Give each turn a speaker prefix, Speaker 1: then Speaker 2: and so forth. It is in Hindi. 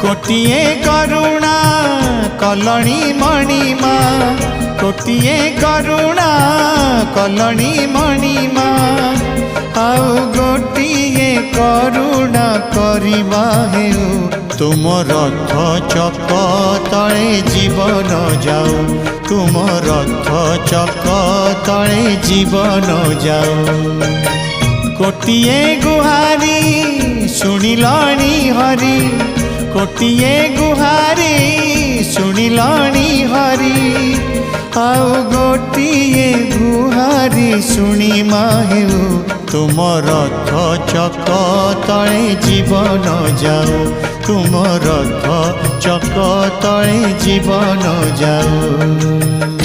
Speaker 1: कोटिए करुणा कलणी मणिमा कोटिए करुणा कलणी मणिमा आउ गोटिए करुणा करिबा हेउ तुम रथ चक तले जीवन जाऊ तुम रथ चक तले जीवन जाऊ कोटिए गुहारी शुणिलाणी हरि कोटिए गुहारी शुणिलाणी हरि आउ गोटिए गुहारी शुणी माहेउ तुम रथ चक तले जीवन जाऊ तुम रथ चक तले जीवन जाऊ।